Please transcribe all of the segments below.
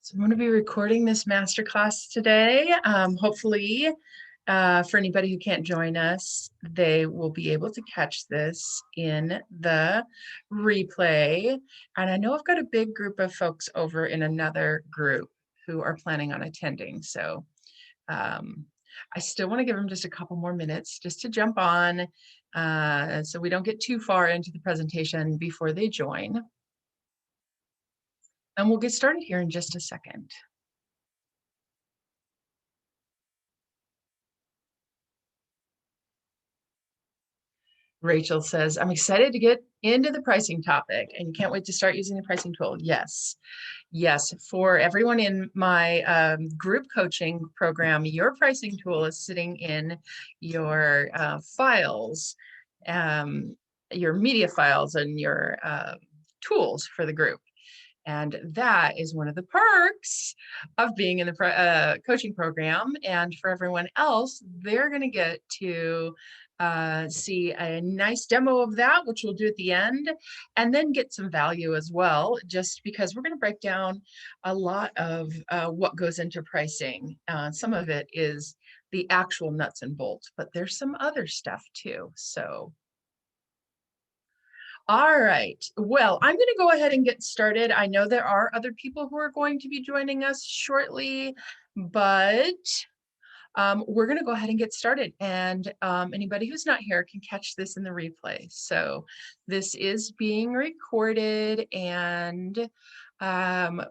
So I'm going to be recording this masterclass today. Hopefully, for anybody who can't join us, they will be able to catch this in the replay. And I know I've got a big group of folks over in another group who are planning on attending. So I still want to give them just a couple more minutes just to jump on so we don't get too far into the presentation before they join. And we'll get started here in just a second. Rachel says, I'm excited to get into the pricing topic and you can't wait to start using the pricing tool. Yes. Yes. For everyone in my group coaching program, your pricing tool is sitting in your files, your media files and your tools for the group. And that is one of the perks of being in the coaching program. And for everyone else, they're going to get to see a nice demo of that, which we'll do at the end, and then get some value as well, just because we're going to break down a lot of what goes into pricing. Some of it is the actual nuts and bolts, but there's some other stuff too. So all right. Well, I'm going to go ahead and get started. I know there are other people who are going to be joining us shortly, but we're going to go ahead and get started. And anybody who's not here can catch this in the replay. So this is being recorded, and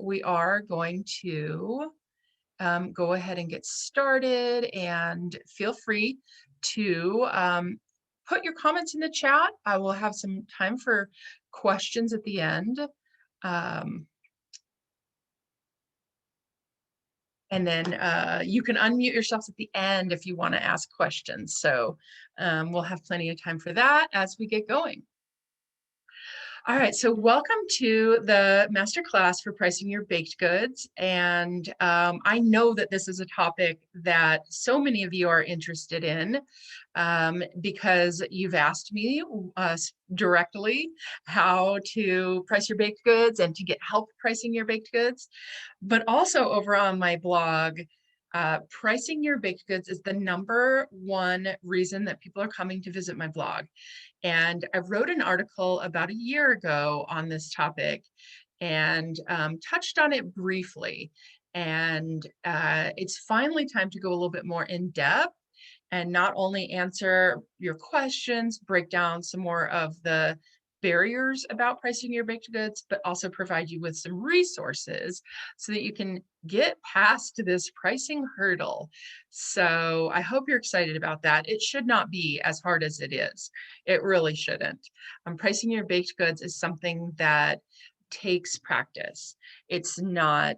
we are going to go ahead and get started. And feel free to put your comments in the chat. I will have some time for questions at the end. And then you can unmute yourselves at the end if you want to ask questions. So we'll have plenty of time for that as we get going. All right, so welcome to the masterclass for pricing your baked goods. And I know that this is a topic that so many of you are interested in because you've asked me directly how to price your baked goods and to get help pricing your baked goods. But also over on my blog, pricing your baked goods is the #1 reason that people are coming to visit my blog. And I wrote an article about a year ago on this topic and touched on it briefly. And it's finally time to go a little bit more in depth and not only answer your questions, break down some more of the barriers about pricing your baked goods, but also provide you with some resources so that you can get past this pricing hurdle. So I hope you're excited about that. It should not be as hard as it is. It really shouldn't. Pricing your baked goods is something that takes practice. It's not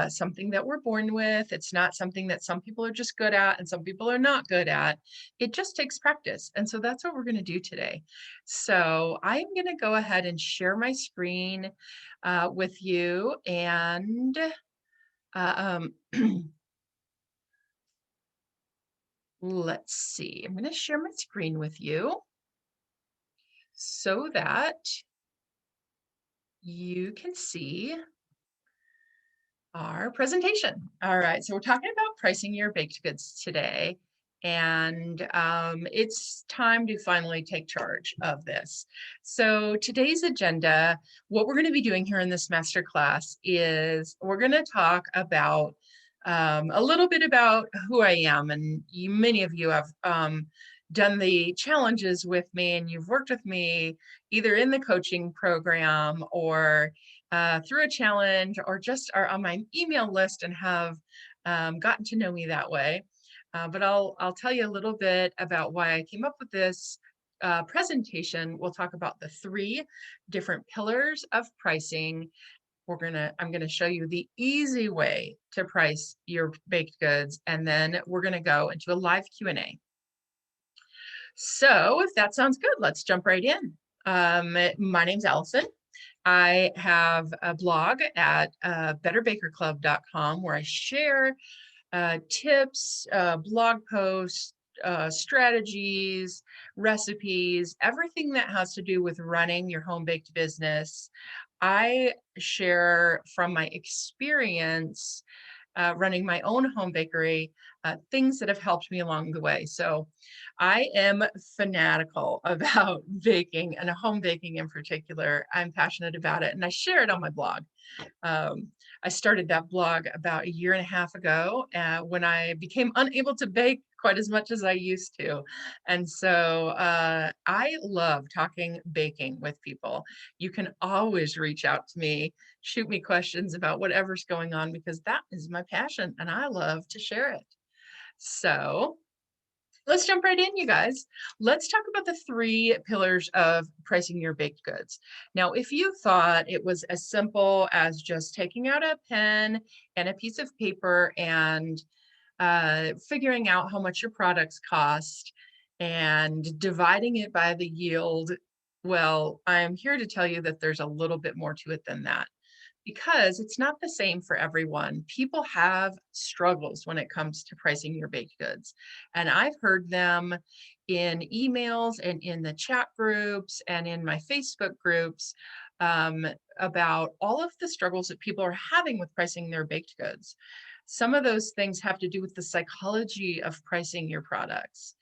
something that we're born with. It's not something that some people are just good at and some people are not good at. It just takes practice. And so that's what we're going to do today. So I'm going to go ahead and share my screen with you. And let's see, I'm going to share my screen with you so that you can see our presentation. All right, so we're talking about pricing your baked goods today, and it's time to finally take charge of this. So today's agenda, what we're going to be doing here in this masterclass is we're going to talk about a little bit about who I am, and many of you have done the challenges with me and you've worked with me either in the coaching program or through a challenge or just are on my email list and have gotten to know me that way. But I'll tell you a little bit about why I came up with this presentation. We'll talk about the 3 different pillars of pricing. I'm gonna show you the easy way to price your baked goods, and then we're gonna go into a live Q&A. So if that sounds good, let's jump right in. My name's Allison. I have a blog at betterbakerclub.com where I share tips, blog posts, strategies, recipes, everything that has to do with running your home baked business. I share from my experience running my own home bakery, things that have helped me along the way. So I am fanatical about baking and home baking in particular. I'm passionate about it and I share it on my blog. Um, I started that blog about a year and a half ago when I became unable to bake quite as much as I used to. And so I love talking baking with people. You can always reach out to me, shoot me questions about whatever's going on, because that is my passion and I love to share it. So let's jump right in, you guys. Let's talk about the three pillars of pricing your baked goods. Now, if you thought it was as simple as just taking out a pen and a piece of paper and figuring out how much your products cost and dividing it by the yield, well, I'm here to tell you that there's a little bit more to it than that, because it's not the same for everyone. People have struggles when it comes to pricing your baked goods. And I've heard them in emails and in the chat groups and in my Facebook groups um, about all of the struggles that people are having with pricing their baked goods. Some of those things have to do with the psychology of pricing your products.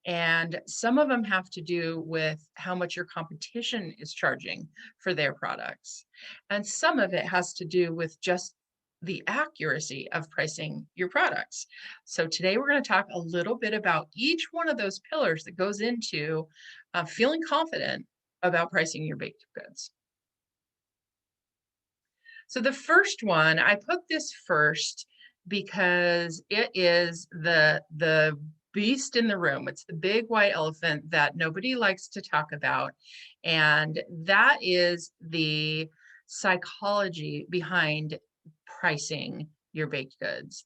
And some of them have to do with how much your competition is charging for their products. And some of it has to do with just the accuracy of pricing your products. So today we're going to talk a little bit about each one of those pillars that goes into feeling confident about pricing your baked goods. So the first one, I put this first because it is the beast in the room. It's the big white elephant that nobody likes to talk about. And that is the psychology behind pricing your baked goods.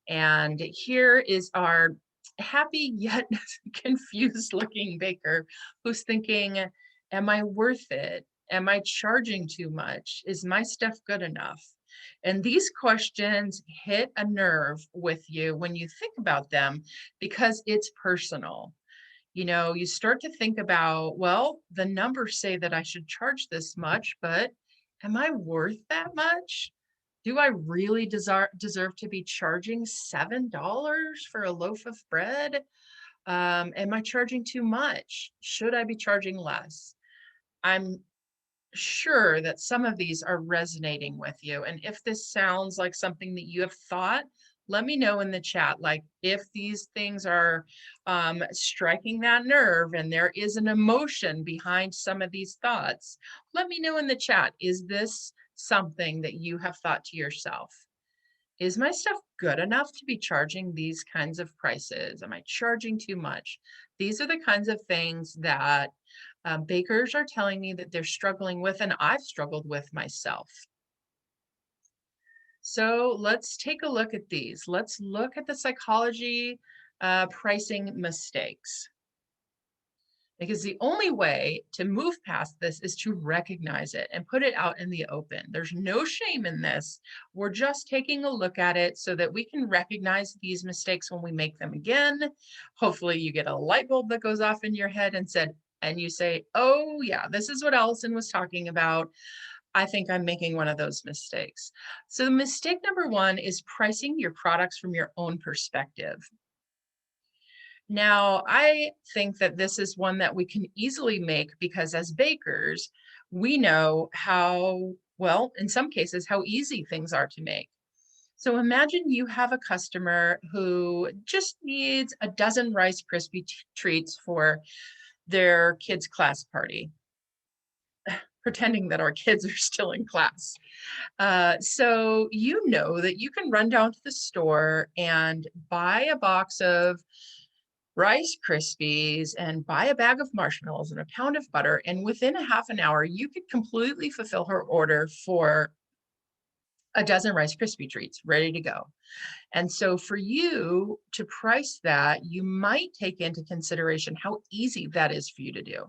And here is our happy yet confused looking baker who's thinking, am I worth it? Am I charging too much? Is my stuff good enough? And these questions hit a nerve with you when you think about them because it's personal. You know, you start to think about, well, the numbers say that I should charge this much, but am I worth that much? Do I really deserve to be charging $7 for a loaf of bread? Am I charging too much? Should I be charging less? I'm sure that some of these are resonating with you. And if this sounds like something that you have thought, let me know in the chat. Like if these things are striking that nerve and there is an emotion behind some of these thoughts, let me know in the chat. Is this something that you have thought to yourself? Is my stuff good enough to be charging these kinds of prices? Am I charging too much? These are the kinds of things that bakers are telling me that they're struggling with, and I've struggled with myself. So let's take a look at these. Let's look at the psychology pricing mistakes. Because the only way to move past this is to recognize it and put it out in the open. There's no shame in this. We're just taking a look at it so that we can recognize these mistakes when we make them again. Hopefully you get a light bulb that goes off in your head and you say, oh yeah, this is what Allison was talking about. I think I'm making one of those mistakes. So the mistake number one is pricing your products from your own perspective. Now, I think that this is one that we can easily make because as bakers, we know how, well, in some cases, how easy things are to make. So imagine you have a customer who just needs a dozen Rice Krispie treats for their kids' class party, pretending that our kids are still in class. So you know that you can run down to the store and buy a box of Rice Krispies and buy a bag of marshmallows and a pound of butter. And within a half an hour, you could completely fulfill her order for a dozen Rice Krispie treats ready to go. And so for you to price that, you might take into consideration how easy that is for you to do.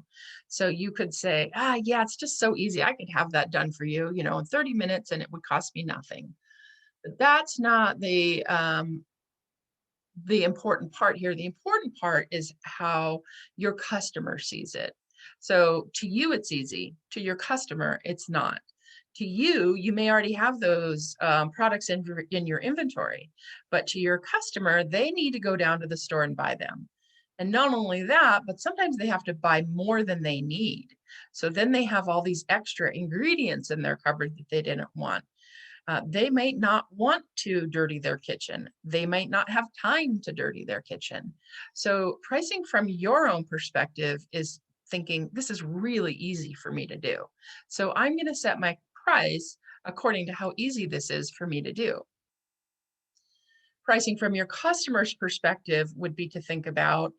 So you could say, yeah, it's just so easy. I could have that done for you, in 30 minutes and it would cost me nothing. But that's not the important part here. The important part is how your customer sees it. So to you, it's easy. To your customer, it's not. To you, you may already have those products in your inventory, but to your customer, they need to go down to the store and buy them. And not only that, but sometimes they have to buy more than they need. So then they have all these extra ingredients in their cupboard that they didn't want. They might not want to dirty their kitchen. They might not have time to dirty their kitchen. So pricing from your own perspective is thinking, this is really easy for me to do. So I'm going to set my price according to how easy this is for me to do. Pricing from your customer's perspective would be to think about,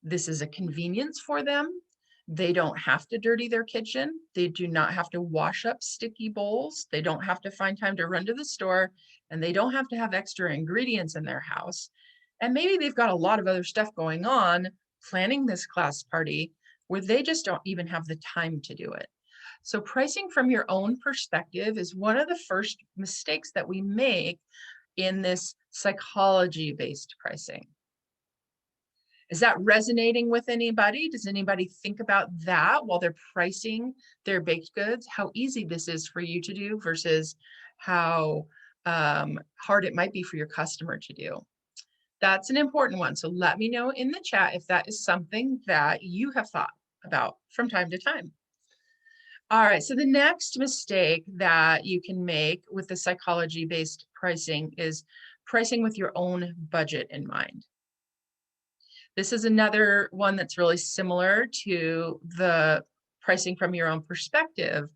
this is a convenience for them. They don't have to dirty their kitchen. They do not have to wash up sticky bowls. They don't have to find time to run to the store, and they don't have to have extra ingredients in their house. And maybe they've got a lot of other stuff going on planning this class party where they just don't even have the time to do it. So pricing from your own perspective is one of the first mistakes that we make in this psychology-based pricing. Is that resonating with anybody? Does anybody think about that while they're pricing their baked goods? How easy this is for you to do versus how hard it might be for your customer to do? That's an important one. So let me know in the chat if that is something that you have thought about from time to time. All right, so the next mistake that you can make with the psychology-based pricing is pricing with your own budget in mind. This is another one that's really similar to the pricing from your own perspective,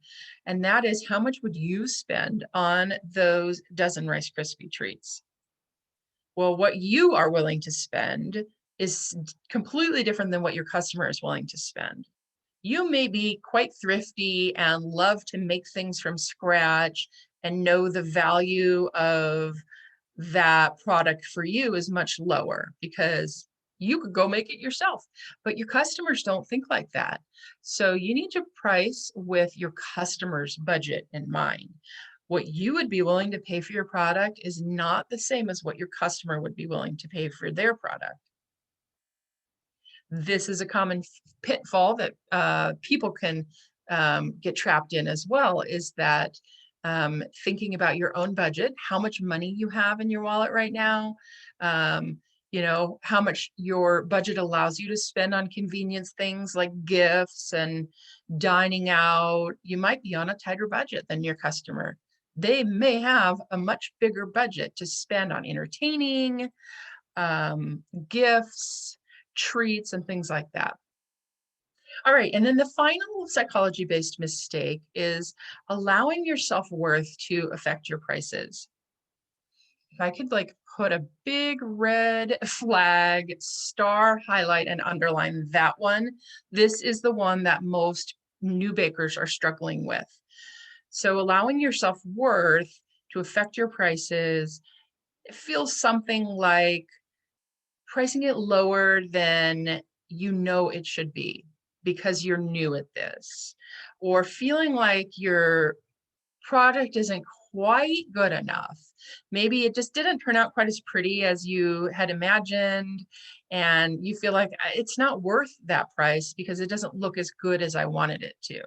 and that is, how much would you spend on those dozen Rice Krispie treats? Well, what you are willing to spend is completely different than what your customer is willing to spend. You may be quite thrifty and love to make things from scratch and know the value of that product for you is much lower because you could go make it yourself, but your customers don't think like that. So you need to price with your customer's budget in mind. What you would be willing to pay for your product is not the same as what your customer would be willing to pay for their product. This is a common pitfall that people can get trapped in as well, is that thinking about your own budget, how much money you have in your wallet right now, you know, how much your budget allows you to spend on convenience things like gifts and dining out. You might be on a tighter budget than your customer. They may have a much bigger budget to spend on entertaining, gifts, treats, and things like that. All right, and then the final psychology-based mistake is allowing your self-worth to affect your prices. If I could like put a big red flag, star, highlight, and underline that one, this is the one that most new bakers are struggling with. So allowing your self-worth to affect your prices, it feels something like pricing it lower than you know it should be because you're new at this, or feeling like your product isn't quite good enough. Maybe it just didn't turn out quite as pretty as you had imagined, and you feel like it's not worth that price because it doesn't look as good as I wanted it to.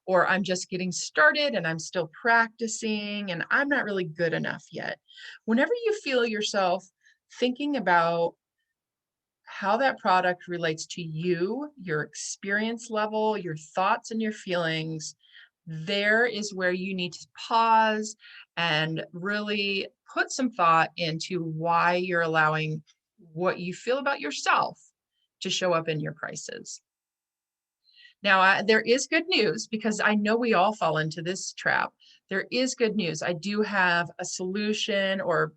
Or I'm just getting started and I'm still practicing and I'm not really good enough yet. Whenever you feel yourself thinking about how that product relates to you, your experience level, your thoughts and your feelings, there is where you need to pause and really put some thought into why you're allowing what you feel about yourself to show up in your prices. Now, there is good news because I know we all fall into this trap. There is good news. I do have a solution or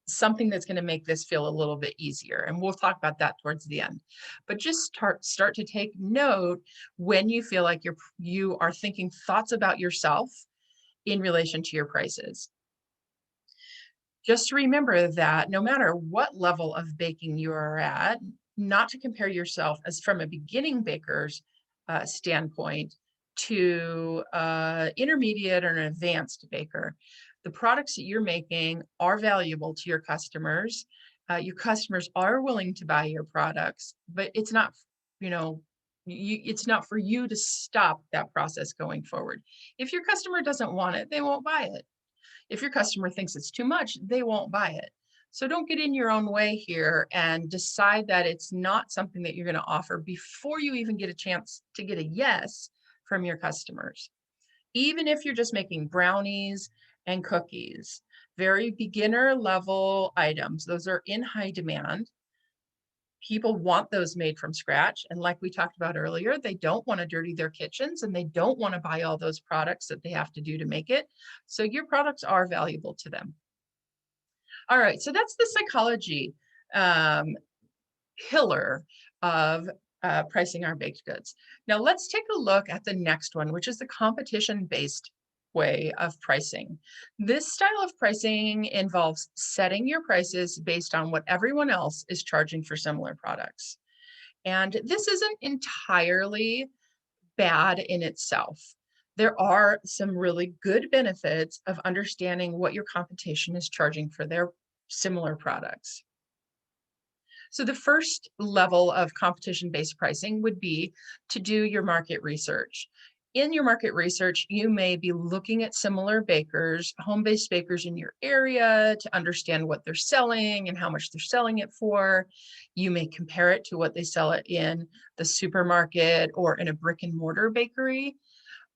something that's going to make this feel a little bit easier. And we'll talk about that towards the end. But just start to take note when you feel like you are thinking thoughts about yourself in relation to your prices. Just remember that no matter what level of baking you are at, not to compare yourself as from a beginning baker's standpoint to intermediate or an advanced baker. The products that you're making are valuable to your customers. Your customers are willing to buy your products, but it's not, you know, It's not for you to stop that process going forward. If your customer doesn't want it, they won't buy it. If your customer thinks it's too much, they won't buy it. So don't get in your own way here and decide that it's not something that you're going to offer before you even get a chance to get a yes from your customers. Even if you're just making brownies and cookies, very beginner level items, those are in high demand. People want those made from scratch. And like we talked about earlier, they don't want to dirty their kitchens and they don't want to buy all those products that they have to do to make it. So your products are valuable to them. All right, so that's the psychology um, pillar of pricing our baked goods. Now let's take a look at the next one, which is the competition-based way of pricing. This style of pricing involves setting your prices based on what everyone else is charging for similar products. And this isn't entirely bad in itself. There are some really good benefits of understanding what your competition is charging for their similar products. So the first level of competition-based pricing would be to do your market research. In your market research, you may be looking at similar bakers, home-based bakers in your area to understand what they're selling and how much they're selling it for. You may compare it to what they sell it in the supermarket or in a brick and mortar bakery,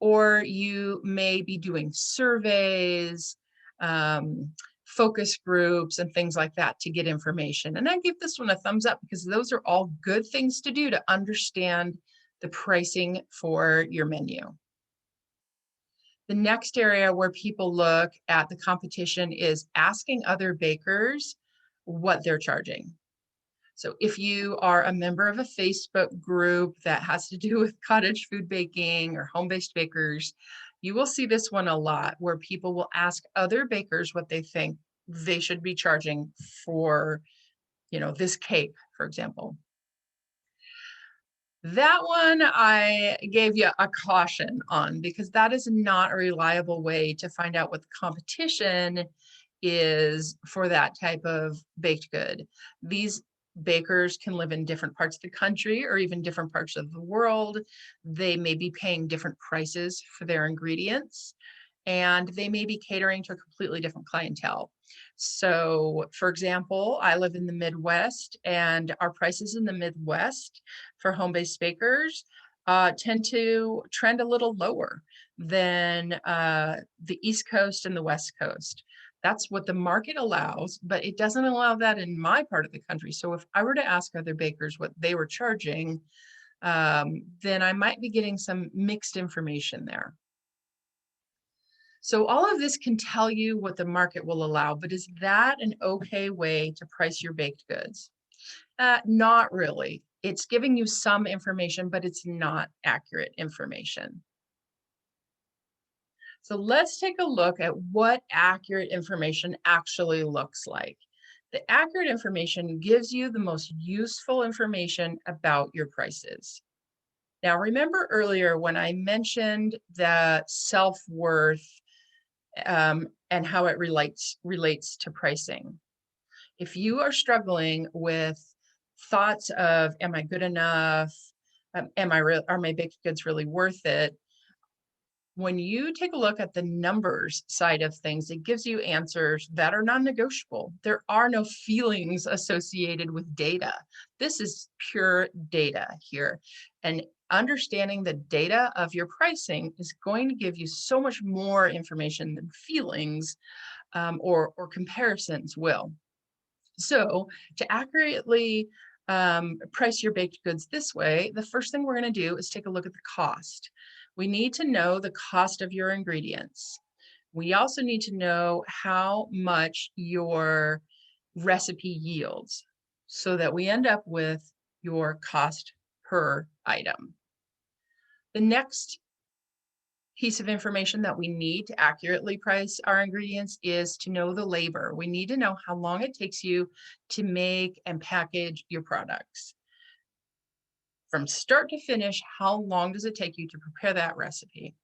or you may be doing surveys, um, focus groups, and things like that to get information. And I give this one a thumbs up because those are all good things to do to understand the pricing for your menu. The next area where people look at the competition is asking other bakers what they're charging. So if you are a member of a Facebook group that has to do with cottage food baking or home-based bakers, you will see this one a lot where people will ask other bakers what they think they should be charging for, this cake, for example. That one I gave you a caution on because that is not a reliable way to find out what the competition is for that type of baked good. These bakers can live in different parts of the country or even different parts of the world. They may be paying different prices for their ingredients, and they may be catering to a completely different clientele. So, for example, I live in the Midwest, and our prices in the Midwest for home-based bakers tend to trend a little lower than the East Coast and the West Coast. That's what the market allows, but it doesn't allow that in my part of the country. So if I were to ask other bakers what they were charging, then I might be getting some mixed information there. So all of this can tell you what the market will allow, but is that an okay way to price your baked goods? Not really. It's giving you some information, but it's not accurate information. So let's take a look at what accurate information actually looks like. The accurate information gives you the most useful information about your prices. Now, remember earlier when I mentioned the self-worth and how it relates to pricing. If you are struggling with thoughts of, am I good enough? Are my baked goods really worth it? When you take a look at the numbers side of things, it gives you answers that are non-negotiable. There are no feelings associated with data. This is pure data here. And understanding the data of your pricing is going to give you so much more information than feelings or comparisons will. So to accurately price your baked goods this way, the first thing we're going to do is take a look at the cost. We need to know the cost of your ingredients. We also need to know how much your recipe yields so that we end up with your cost per item. The next piece of information that we need to accurately price our ingredients is to know the labor. We need to know how long it takes you to make and package your products. From start to finish, how long does it take you to prepare that recipe?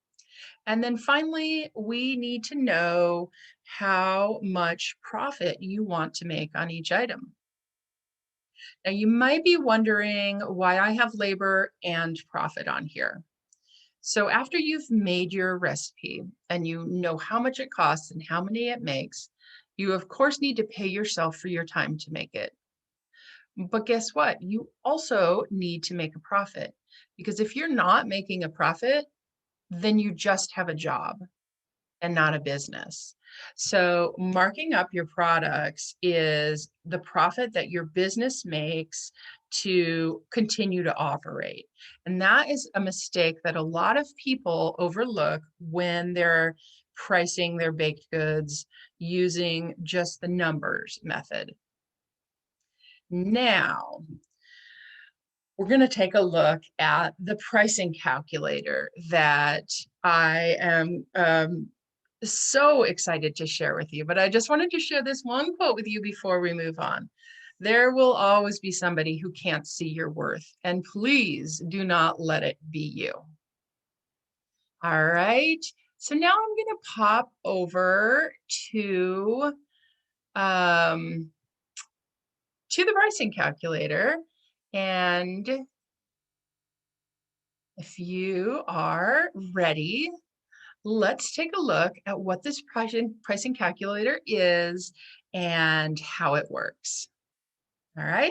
And then finally, we need to know how much profit you want to make on each item. Now, you might be wondering why I have labor and profit on here. So after you've made your recipe and you know how much it costs and how many it makes, you of course need to pay yourself for your time to make it. But guess what? You also need to make a profit, because if you're not making a profit, then you just have a job and not a business. So marking up your products is the profit that your business makes to continue to operate. And that is a mistake that a lot of people overlook when they're pricing their baked goods using just the numbers method. Now, we're going to take a look at the pricing calculator that I am so excited to share with you. But I just wanted to share this one quote with you before we move on. There will always be somebody who can't see your worth, and please do not let it be you. All right. So now I'm going to pop over um, to the pricing calculator. And if you are ready, let's take a look at what this pricing calculator is and how it works. All right.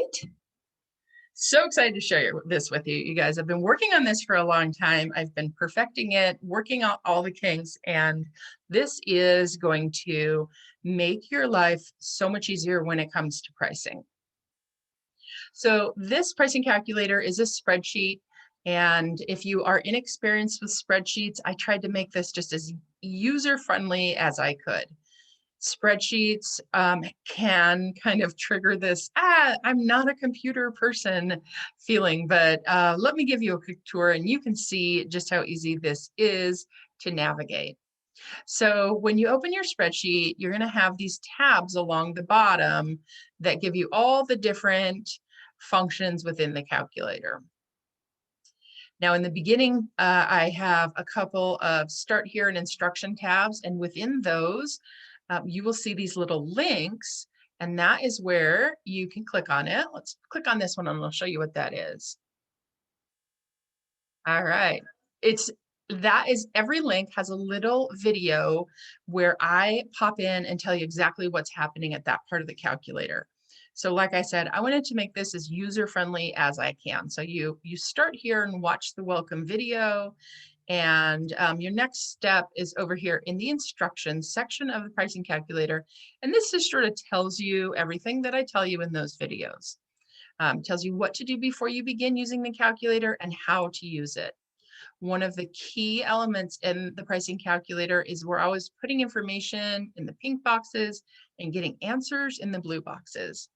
So excited to share this with you. You guys, I've been working on this for a long time. I've been perfecting it, working out all the kinks, and this is going to make your life so much easier when it comes to pricing. So this pricing calculator is a spreadsheet. And if you are inexperienced with spreadsheets, I tried to make this just as user-friendly as I could. Spreadsheets can kind of trigger this, I'm not a computer person feeling, but let me give you a quick tour and you can see just how easy this is to navigate. So when you open your spreadsheet, you're going to have these tabs along the bottom that give you all the different functions within the calculator. Now in the beginning, I have a couple of start here and instruction tabs, and within those, you will see these little links, and that is where you can click on it. Let's click on this one and I'll show you what that is. All right. Every link has a little video where I pop in and tell you exactly what's happening at that part of the calculator. So like I said, I wanted to make this as user-friendly as I can. So you start here and watch the welcome video, and your next step is over here in the instructions section of the pricing calculator. And this just sort of tells you everything that I tell you in those videos. Tells you what to do before you begin using the calculator and how to use it. One of the key elements in the pricing calculator is we're always putting information in the pink boxes and getting answers in the blue boxes.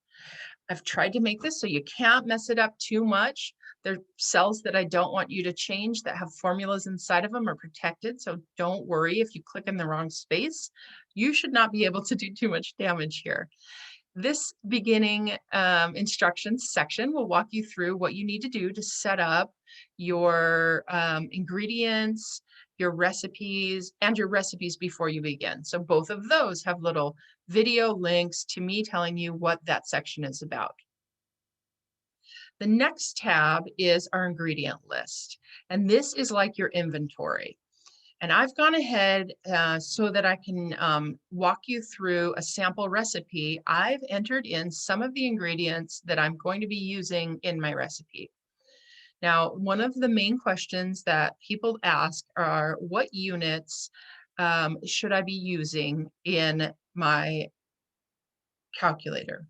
I've tried to make this so you can't mess it up too much. There are cells that I don't want you to change that have formulas inside of them are protected. So don't worry if you click in the wrong space. You should not be able to do too much damage here. This beginning instructions section will walk you through what you need to do to set up your ingredients, your recipes, and your recipes before you begin. So both of those have little video links to me telling you what that section is about. The next tab is our ingredient list, and this is like your inventory. And I've gone ahead so that I can walk you through a sample recipe. I've entered in some of the ingredients that I'm going to be using in my recipe. Now, one of the main questions that people ask are, what units should I be using in my calculator?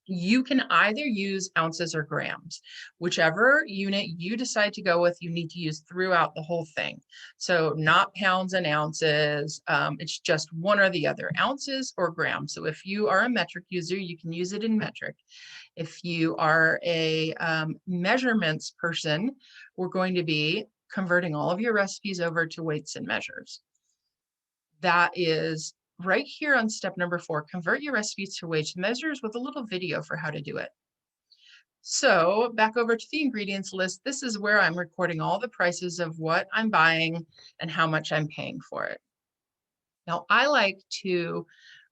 You can either use ounces or grams. Whichever unit you decide to go with, you need to use throughout the whole thing. So not pounds and ounces, it's just one or the other, ounces or grams. So if you are a metric user, you can use it in metric. If you are a measurements person, we're going to be converting all of your recipes over to weights and measures. That is right here on step number 4, convert your recipes to weights and measures, with a little video for how to do it. So back over to the ingredients list, this is where I'm recording all the prices of what I'm buying and how much I'm paying for it. Now I like to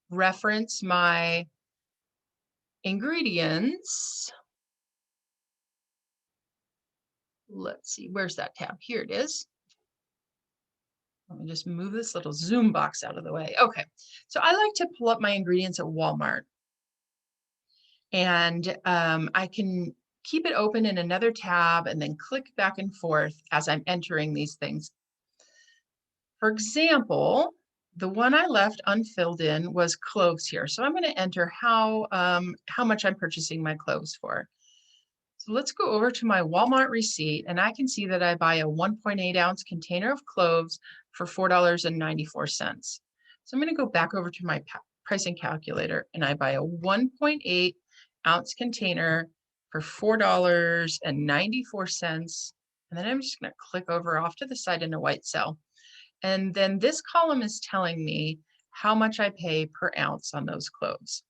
reference my ingredients let's see, where's that tab? Here it is. Let me just move this little Zoom box out of the way. Okay, so I like to pull up my ingredients at Walmart, and I can keep it open in another tab and then click back and forth as I'm entering these things. For example, the one I left unfilled in was cloves here. So I'm going to enter how much I'm purchasing my cloves for. So let's go over to my Walmart receipt, and I can see that I buy a 1.8 ounce container of cloves for $4.94. So I'm going to go back over to my pricing calculator, and I buy a 1.8 ounce container for $4.94. And then I'm just going to click over off to the side in a white cell. And then this column is telling me how much I pay per ounce on those cloves.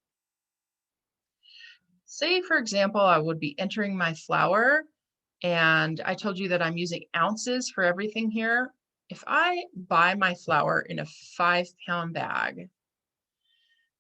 Say, for example, I would be entering my flour, and I told you that I'm using ounces for everything here. If I buy my flour in a 5-pound bag,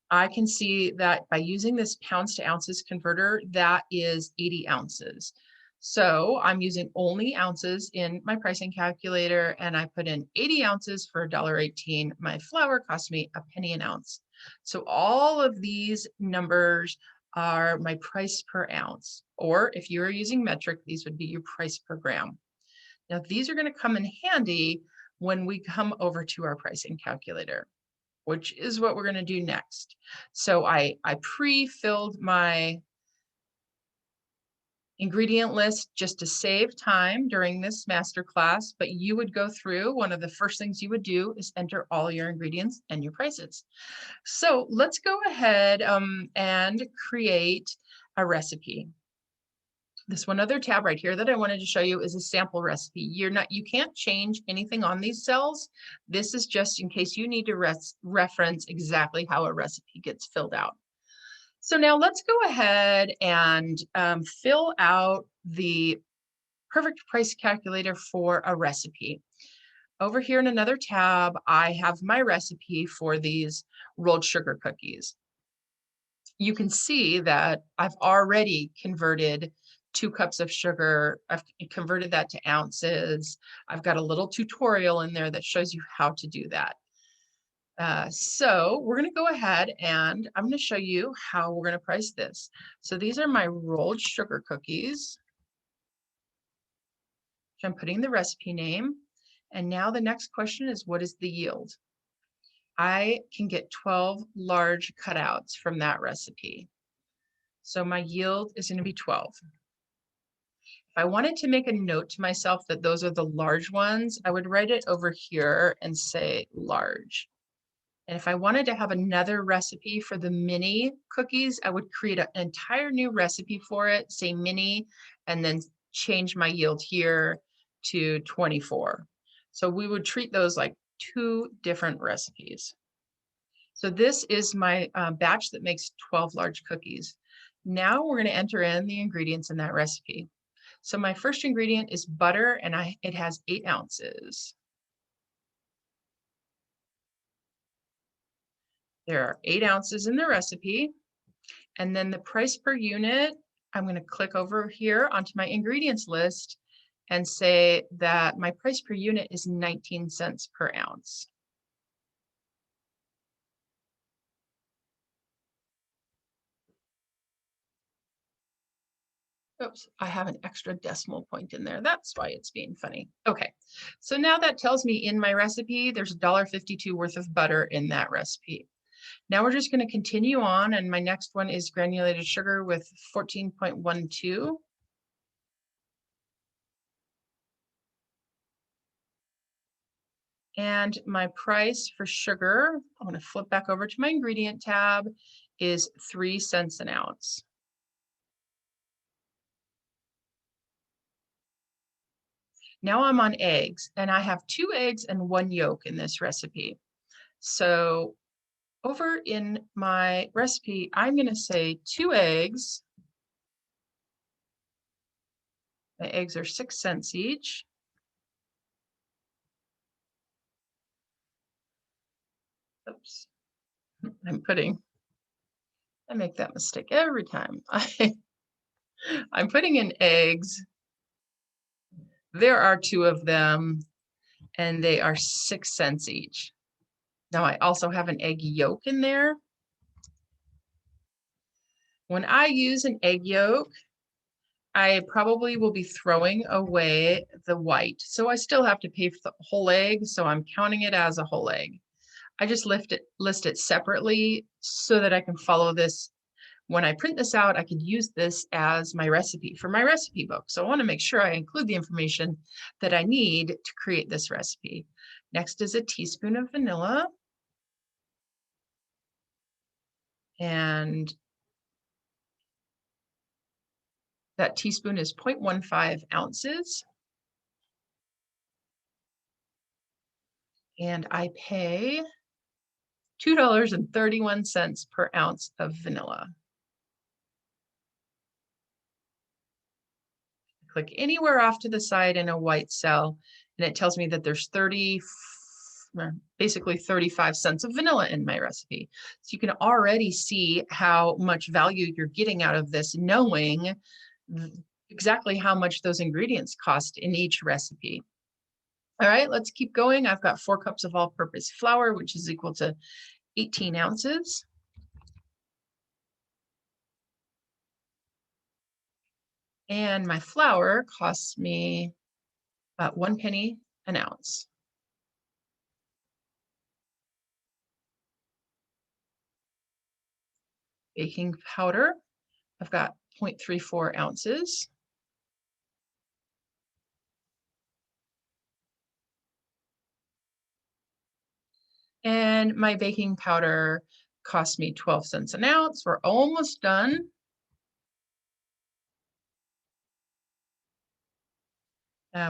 I can see that by using this pounds to ounces converter, that is 80 ounces. So I'm using only ounces in my pricing calculator, and I put in 80 ounces for $1.18. My flour cost me a penny an ounce. So all of these numbers are my price per ounce, or if you're using metric, these would be your price per gram. Now, these are going to come in handy when we come over to our pricing calculator, which is what we're going to do next. So I pre-filled my ingredient list just to save time during this masterclass, but you would go through, one of the first things you would do is enter all your ingredients and your prices. So let's go ahead and create a recipe. This one other tab right here that I wanted to show you is a sample recipe. You can't change anything on these cells. This is just in case you need to reference exactly how a recipe gets filled out. So now let's go ahead and fill out the perfect price calculator for a recipe. Over here in another tab, I have my recipe for these rolled sugar cookies. You can see that I've already converted 2 cups of sugar. I've converted that to ounces. I've got a little tutorial in there that shows you how to do that. So we're going to go ahead and I'm going to show you how we're going to price this. So these are my rolled sugar cookies. I'm putting the recipe name. And now the next question is, what is the yield? I can get 12 large cutouts from that recipe. So my yield is going to be 12. If I wanted to make a note to myself that those are the large ones, I would write it over here and say large. And if I wanted to have another recipe for the mini cookies, I would create an entire new recipe for it, say mini, and then change my yield here to 24. So we would treat those like 2 different recipes. So this is my batch that makes 12 large cookies. Now we're going to enter in the ingredients in that recipe. So my first ingredient is butter, and it has 8 ounces. There are 8 ounces in the recipe. And then the price per unit, I'm going to click over here onto my ingredients list and say that my price per unit is 19 cents per ounce. Oops, I have an extra decimal point in there. That's why it's being funny. Okay, so now that tells me in my recipe, there's $1.52 worth of butter in that recipe. Now we're just going to continue on, and my next one is granulated sugar with 14.12. And my price for sugar, I'm going to flip back over to my ingredient tab, is 3 cents an ounce. Now I'm on eggs, and I have 2 eggs and 1 yolk in this recipe. So over in my recipe, I'm going to say 2 eggs. My eggs are 6 cents each. Oops, I make that mistake every time. I'm putting in eggs There are 2 of them, and they are 6 cents each. Now I also have an egg yolk in there. When I use an egg yolk, I probably will be throwing away the white. So I still have to pay for the whole egg, so I'm counting it as a whole egg. I just list it separately so that I can follow this. When I print this out, I could use this as my recipe for my recipe book. So I want to make sure I include the information that I need to create this recipe. Next is a teaspoon of vanilla. And that teaspoon is 0.15 ounces. And I pay $2.31 per ounce of vanilla. Click anywhere off to the side in a white cell, and it tells me that there's basically 35 cents of vanilla in my recipe. So you can already see how much value you're getting out of this, knowing exactly how much those ingredients cost in each recipe. All right, let's keep going. I've got 4 cups of all-purpose flour, which is equal to 18 ounces. And my flour costs me about 1 penny an ounce. Baking powder, I've got 0.34 ounces. And my baking powder cost me 12 cents an ounce. We're almost done.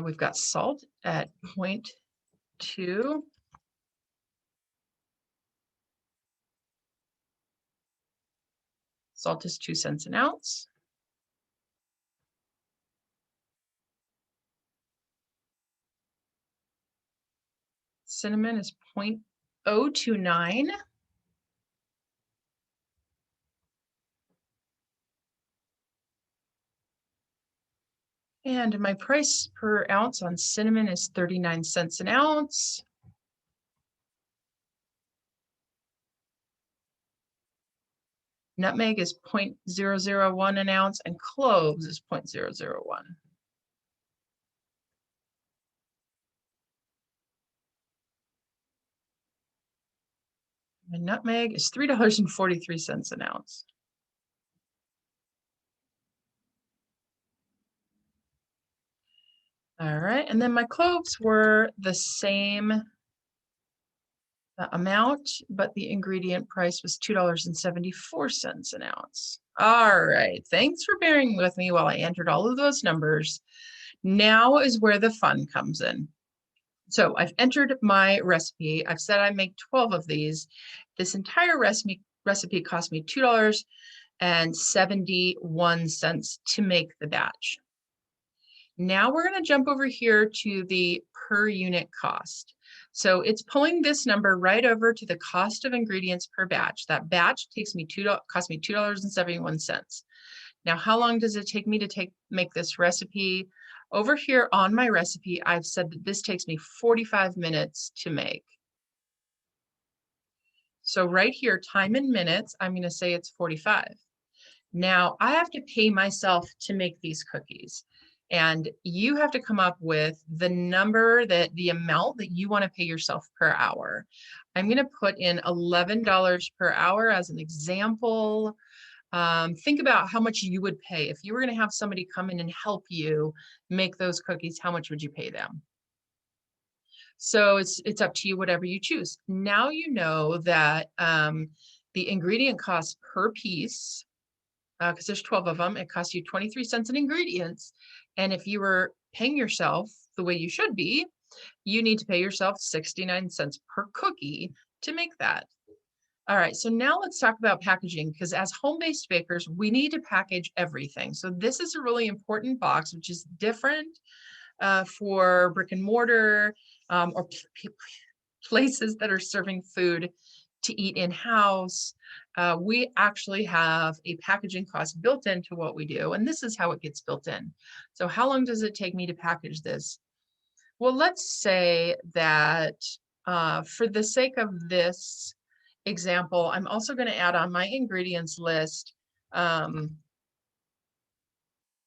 We've got salt at 0.2. Salt is 2 cents an ounce. Cinnamon is 0.029. And my price per ounce on cinnamon is 39 cents an ounce. Nutmeg is 0.001 an ounce, and cloves is 0.001. And nutmeg is $3.43 an ounce. All right, and then my cloves were the same amount, but the ingredient price was $2.74 an ounce. All right, thanks for bearing with me while I entered all of those numbers. Now is where the fun comes in. So I've entered my recipe. I've said I make 12 of these. This entire recipe cost me $2.71 to make the batch. Now we're going to jump over here to the per unit cost. So it's pulling this number right over to the cost of ingredients per batch. That batch cost me $2.71. Now, how long does it take me to make this recipe? Over here on my recipe, I've said that this takes me 45 minutes to make. So right here, time in minutes, I'm going to say it's 45. Now I have to pay myself to make these cookies. And you have to come up with the amount that you want to pay yourself per hour. I'm going to put in $11 per hour as an example. Think about how much you would pay. If you were going to have somebody come in and help you make those cookies, how much would you pay them? So it's up to you, whatever you choose. Now you know that the ingredient cost per piece, because there's 12 of them, it costs you 23 cents in ingredients. And if you were paying yourself the way you should be, you need to pay yourself 69 cents per cookie to make that. All right, so now let's talk about packaging, because as home-based bakers, we need to package everything. So this is a really important box, which is different for brick and mortar or places that are serving food to eat in-house. We actually have a packaging cost built into what we do, and this is how it gets built in. So how long does it take me to package this? Well, let's say that for the sake of this example, I'm also going to add on my ingredients list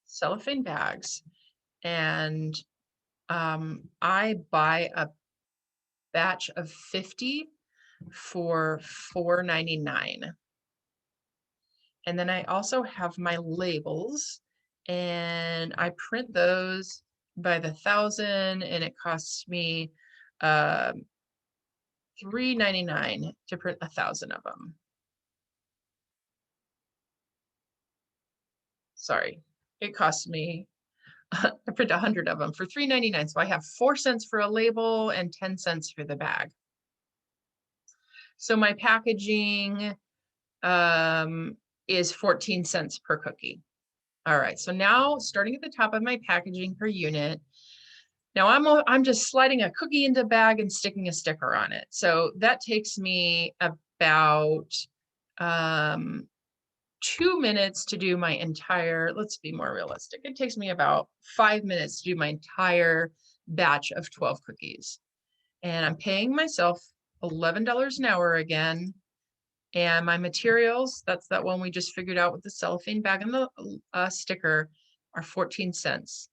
cellophane bags, and I buy a batch of 50 for $4.99. And then I also have my labels, and I print those by the thousand, and it costs me uh, $3.99 to print 1,000 of them. Sorry, it costs me I print 100 of them for $3.99. So I have 4 cents for a label and 10 cents for the bag. So my packaging is 14 cents per cookie. All right, so now starting at the top of my packaging per unit, now I'm just sliding a cookie into a bag and sticking a sticker on it. So that takes me about 2 minutes to do my entire, let's be more realistic. It takes me about 5 minutes to do my entire batch of 12 cookies. And I'm paying myself $11 an hour again. And my materials, that's that one we just figured out with the cellophane bag and the sticker, are 14 cents.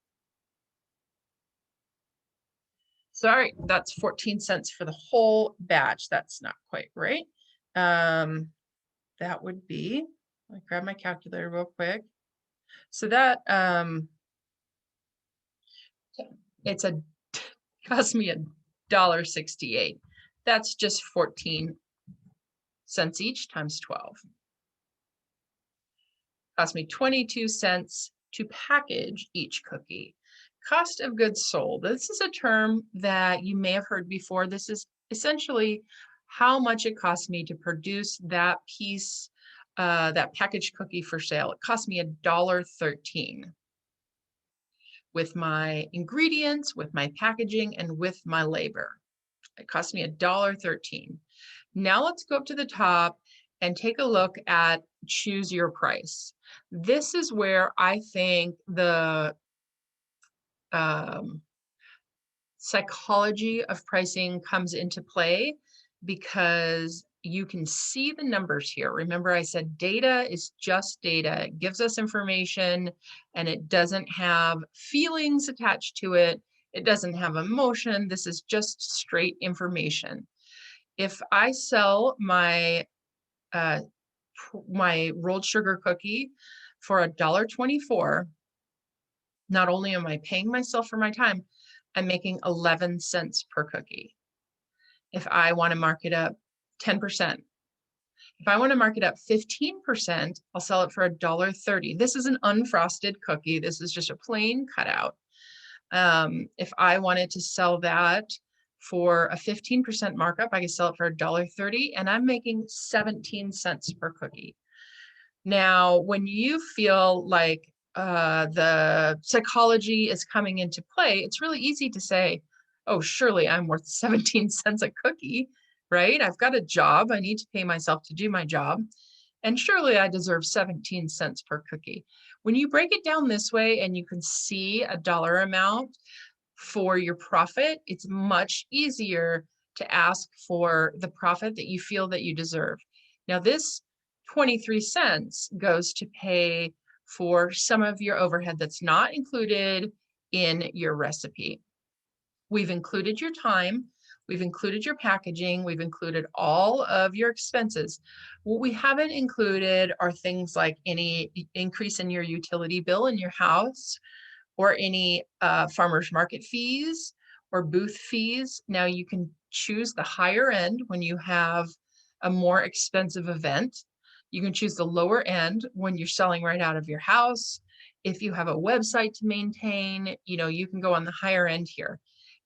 Sorry, that's 14 cents for the whole batch. That's not quite right. That would be, let me grab my calculator real quick. So that it's a cost me $1.68. That's just 14 cents each times 12. Cost me 22 cents to package each cookie. Cost of goods sold. This is a term that you may have heard before. This is essentially how much it costs me to produce that piece, that packaged cookie for sale. It cost me $1.13 with my ingredients, with my packaging, and with my labor. It cost me $1.13. Now let's go up to the top and take a look at choose your price. This is where I think the psychology of pricing comes into play, because you can see the numbers here. Remember, I said data is just data. It gives us information and it doesn't have feelings attached to it. It doesn't have emotion. This is just straight information. If I sell my rolled sugar cookie for $1.24, not only am I paying myself for my time, I'm making 11 cents per cookie. If I want to mark it up 10%, if I want to mark it up 15%, I'll sell it for $1.30. This is an unfrosted cookie. This is just a plain cutout. If I wanted to sell that for a 15% markup, I could sell it for $1.30, and I'm making 17 cents per cookie. Now, when you feel like the psychology is coming into play, it's really easy to say, oh, surely I'm worth 17 cents a cookie, right? I've got a job. I need to pay myself to do my job. And surely I deserve 17 cents per cookie. When you break it down this way and you can see a dollar amount for your profit, it's much easier to ask for the profit that you feel that you deserve. Now, this 23 cents goes to pay for some of your overhead that's not included in your recipe. We've included your time, we've included your packaging, we've included all of your expenses. What we haven't included are things like any increase in your utility bill in your house, or any farmers market fees or booth fees. Now you can choose the higher end when you have a more expensive event. You can choose the lower end when you're selling right out of your house. If you have a website to maintain, you can go on the higher end here.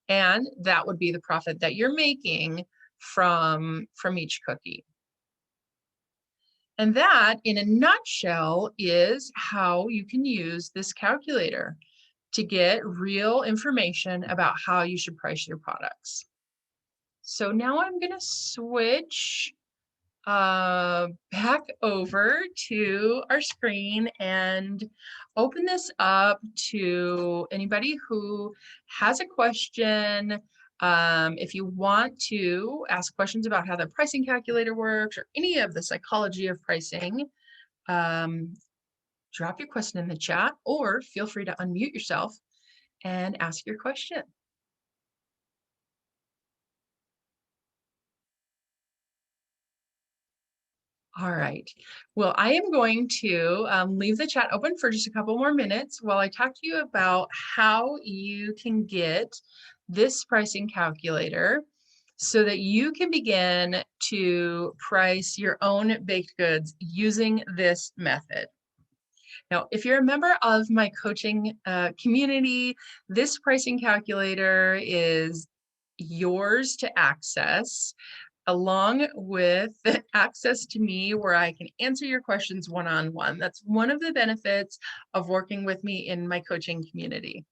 And that would be the profit that you're making from each cookie. And that, in a nutshell, is how you can use this calculator to get real information about how you should price your products. So now I'm going to switch back over to our screen and open this up to anybody who has a question. If you want to ask questions about how the pricing calculator works or any of the psychology of pricing, um, drop your question in the chat or feel free to unmute yourself and ask your question. All right. Well, I am going to leave the chat open for just a couple more minutes while I talk to you about how you can get this pricing calculator so that you can begin to price your own baked goods using this method. Now, if you're a member of my coaching community, this pricing calculator is yours to access along with access to me where I can answer your questions one-on-one. That's one of the benefits of working with me in my coaching community.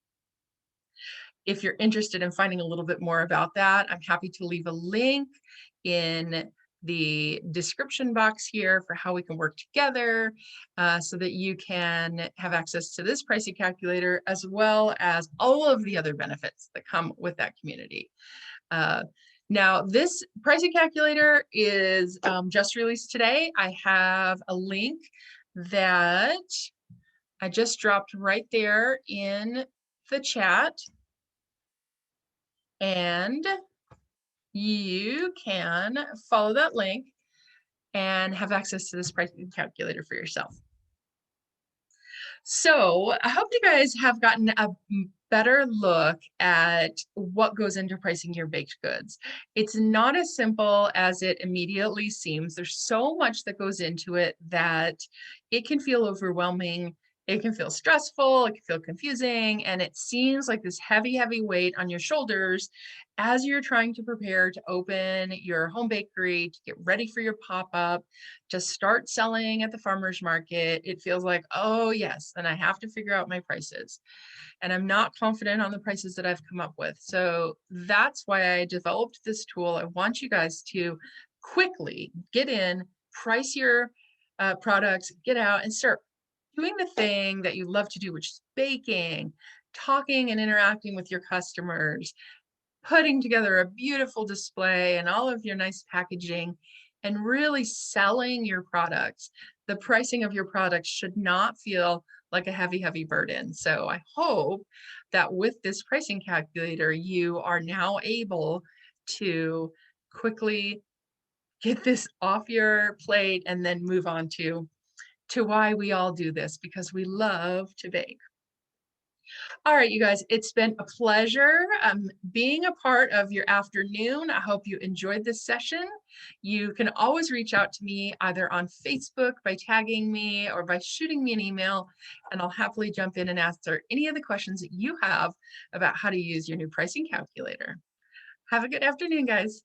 If you're interested in finding a little bit more about that, I'm happy to leave a link in the description box here for how we can work together so that you can have access to this pricing calculator as well as all of the other benefits that come with that community. Now, this pricing calculator is just released today. I have a link that I just dropped right there in the chat. And you can follow that link and have access to this pricing calculator for yourself. So I hope you guys have gotten a better look at what goes into pricing your baked goods. It's not as simple as it immediately seems. There's so much that goes into it that it can feel overwhelming. It can feel stressful, it can feel confusing, and it seems like this heavy, heavy weight on your shoulders as you're trying to prepare to open your home bakery, to get ready for your pop-up, to start selling at the farmer's market. It feels like, oh yes, and I have to figure out my prices. And I'm not confident on the prices that I've come up with. So that's why I developed this tool. I want you guys to quickly get in, price your products, get out and start doing the thing that you love to do, which is baking, talking and interacting with your customers, putting together a beautiful display and all of your nice packaging, and really selling your products. The pricing of your products should not feel like a heavy, heavy burden. So I hope that with this pricing calculator, you are now able to quickly get this off your plate and then move on to why we all do this, because we love to bake. All right, you guys, it's been a pleasure being a part of your afternoon. I hope you enjoyed this session. You can always reach out to me either on Facebook by tagging me or by shooting me an email, and I'll happily jump in and answer any of the questions that you have about how to use your new pricing calculator. Have a good afternoon, guys.